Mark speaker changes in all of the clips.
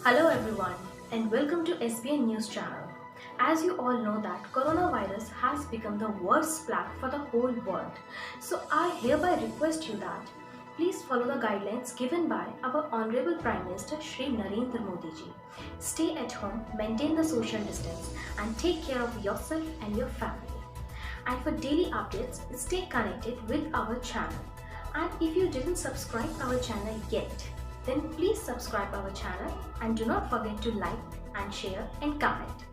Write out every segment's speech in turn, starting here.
Speaker 1: Hello everyone and welcome to SBN News channel. As you all know that coronavirus has become the worst plague for the whole world. So I hereby request you that please follow the guidelines given by our Honorable Prime Minister Shri Narendra Modi ji. Stay at home, maintain the social distance and take care of yourself and your family. And for daily updates, stay connected with our channel. And if you didn't subscribe our channel yet, then please subscribe our channel and do not forget to like and share and comment.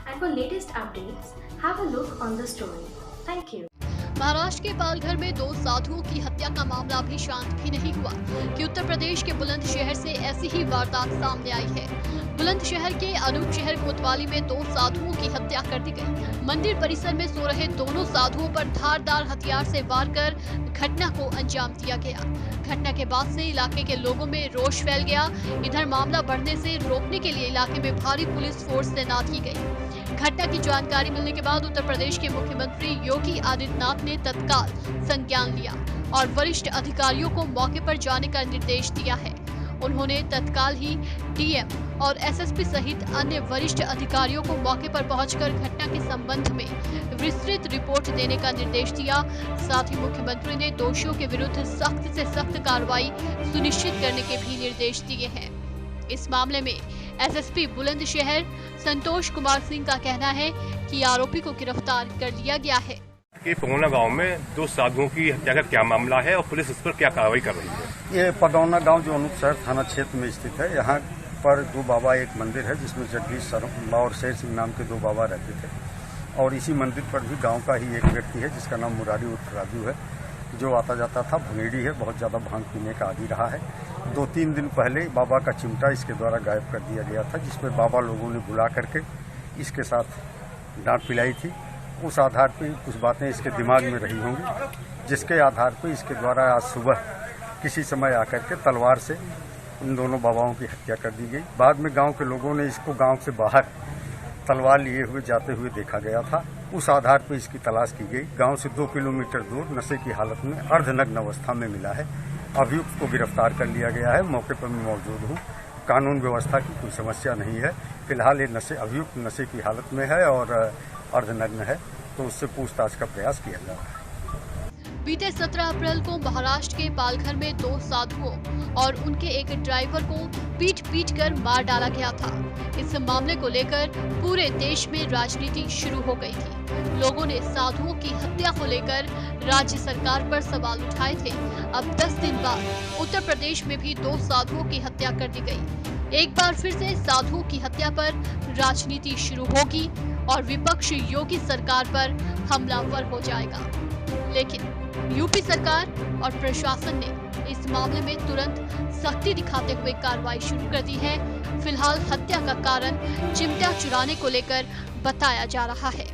Speaker 1: And for latest updates, have a look on the story. Thank you.
Speaker 2: Maharashtra के पालघर में 2 साधुओं की हत्या का मामला अभी शांत भी नहीं हुआ कि उत्तर प्रदेश के बुलंदशहर से ऐसी ही वारदात सामने आई है। बुलंदशहर के अनूप शहर कोतवाली में 2 साधुओं की हत्या कर दी गई। मंदिर परिसर में सो रहे दोनों साधुओं पर धारदार हथियार से वार कर घटना को अंजाम दिया गया। घटना के बाद से इलाके के लोगों में रोष फैल गया। इधर मामला बढ़ने से रोकने के लिए इलाके में भारी पुलिस फोर्स तैनात की गई। घटना की जानकारी मिलने के बाद उत्तर प्रदेश के मुख्यमंत्री योगी आदित्यनाथ ने तत्काल संज्ञान लिया और वरिष्ठ अधिकारियों को मौके पर जाने का निर्देश दिया है। उन्होंने तत्काल ही डीएम और एसएसपी सहित अन्य वरिष्ठ अधिकारियों को मौके पर पहुंचकर घटना के संबंध में विस्तृत रिपोर्ट देने का निर्देश दिया। साथ ही मुख्यमंत्री ने दोषियों के विरुद्ध सख्त से सख्त कार्रवाई सुनिश्चित करने के भी निर्देश दिए हैं। इस मामले में एसएसपी बुलंदशहर संतोष कुमार सिंह का कहना है कि आरोपी को गिरफ्तार कर लिया गया है।
Speaker 3: कि पगौना गांव में 2 साधुओं की हत्या का क्या मामला है और पुलिस इस पर क्या कार्रवाई कर रही है?
Speaker 4: ये पगौना गांव जो अनूप शहर थाना क्षेत्र में स्थित है, यहाँ पर 2 बाबा एक मंदिर है जिसमें जगदीश शर्मा और शेर सिंह नाम के 2 बाबा रहते थे। और इसी मंदिर पर भी गाँव का ही एक व्यक्ति है जिसका नाम मुरारी उर्फ राजू है, जो आता जाता था। भंगेड़ी है, बहुत ज़्यादा भांग पीने का आदी रहा है। 2-3 दिन पहले बाबा का चिमटा इसके द्वारा गायब कर दिया गया था, जिसमें बाबा लोगों ने बुला करके इसके साथ डांट पिलाई थी। उस आधार पे कुछ बातें इसके दिमाग में रही होंगी, जिसके आधार पे इसके द्वारा आज सुबह किसी समय आकर के तलवार से इन दोनों बाबाओं की हत्या कर दी गई। बाद में गांव के लोगों ने इसको गांव से बाहर तलवार लिए हुए जाते हुए देखा गया था। उस आधार पर इसकी तलाश की गई। गांव से 2 किलोमीटर दूर नशे की हालत में अर्धनग्न अवस्था में मिला है। अभियुक्त को गिरफ्तार कर लिया गया है। मौके पर मैं मौजूद हूँ। कानून व्यवस्था की कोई समस्या नहीं है। फिलहाल ये अभियुक्त नशे की हालत में है और अर्धनग्न है, तो उससे पूछताछ का प्रयास किया जा रहा है।
Speaker 2: बीते 17 अप्रैल को महाराष्ट्र के पालघर में 2 साधुओं और उनके एक ड्राइवर को पीट कर मार डाला गया था। इस मामले को लेकर पूरे देश में राजनीति शुरू हो गई थी। लोगों ने साधुओं की हत्या को लेकर राज्य सरकार पर सवाल उठाए थे। अब 10 दिन बाद उत्तर प्रदेश में भी 2 साधुओं की हत्या कर दी गई। एक बार फिर से साधुओं की हत्या पर राजनीति शुरू होगी और विपक्ष योगी सरकार पर हमलावर हो जाएगा। लेकिन यूपी सरकार और प्रशासन ने इस मामले में तुरंत सख्ती दिखाते हुए कार्रवाई शुरू कर दी है। फिलहाल हत्या का कारण चिमटा चुराने को लेकर बताया जा रहा है।